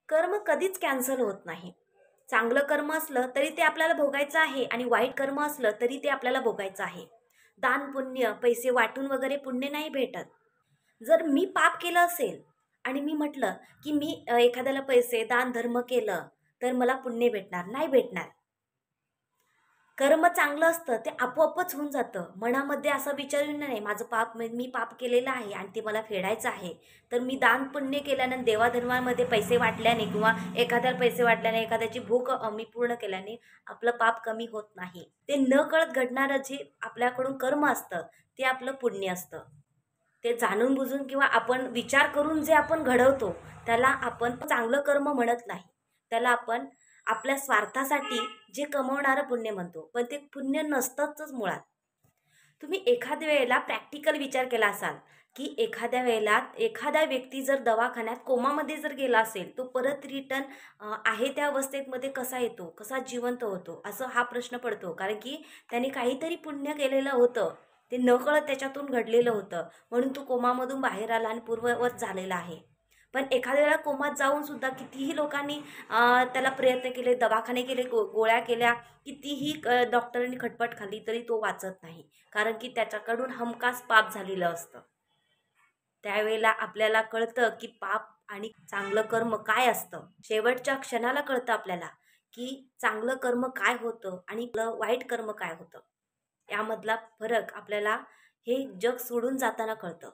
कर्म कधीच कॅन्सल होत नाही. चांगलं कर्म असलं तरी ते आपल्याला भोगायचं आहे आणि वाईट कर्म असलं तरी ते आपल्याला भोगायचं आहे. दान, पुण्य, पैसे वाटून वगैरे पुण्य नाही भेटत. जर मी पाप केलं असेल आणि मी म्हटलं, की मी एखाद्याला पैसे दान धर्म केलं, तर मला पुण्य भेटणार, नाही भेटणार. कर्म चांगलं असतं ते आपोआपच होऊन जातं. मनामध्ये असा विचार येऊन नाही, माझं पाप मी पाप केलेलं आहे आणि ते मला फेडायचं आहे. तर मी दान पुण्य केल्याने, देवाधर्मामध्ये पैसे वाटल्याने किंवा एखाद्याला पैसे वाटल्याने, एखाद्याची भूक मी पूर्ण केल्याने आपलं पाप कमी होत नाही. ते नकळत घडणारं जे आपल्याकडून कर्म असतं, ते आपलं पुण्य असतं. ते जाणून बुजून किंवा आपण विचार करून जे आपण घडवतो, त्याला आपण चांगलं कर्म म्हणत नाही. त्याला आपण आपल्या स्वार्थासाठी जे कमवणारं पुण्य म्हणतो, पण ते पुण्य नसतंच मुळात. तुम्ही एखाद्या वेळेला प्रॅक्टिकल विचार केला असाल, की एखाद्या वेळेला एखादा व्यक्ती जर दवाखान्यात कोमामध्ये जर गेला असेल, तो परत रिटर्न आहे त्या अवस्थेमध्ये कसा येतो, कसा जिवंत होतो, असं हा प्रश्न पडतो. कारण की त्याने काहीतरी पुण्य केलेलं होतं, ते नकळत त्याच्यातून घडलेलं होतं, म्हणून तो कोमामधून बाहेर आला आणि पूर्ववत झालेला आहे. पण एखाद्या वेळेला कोमात जाऊन सुद्धा कितीही लोकांनी त्याला प्रयत्न केले, दवाखाने केले, गोळ्या केल्या, कितीही डॉक्टरांनी खटपट खाल्ली तरी तो वाचत नाही. कारण की त्याच्याकडून हमखास पाप झालेलं असतं. त्यावेळेला आपल्याला कळतं की पाप आणि चांगलं कर्म काय असतं. शेवटच्या क्षणाला कळतं आपल्याला की चांगलं कर्म काय होतं आणि वाईट कर्म काय होतं. यामधला फरक आपल्याला हे जग सोडून जाताना कळतं.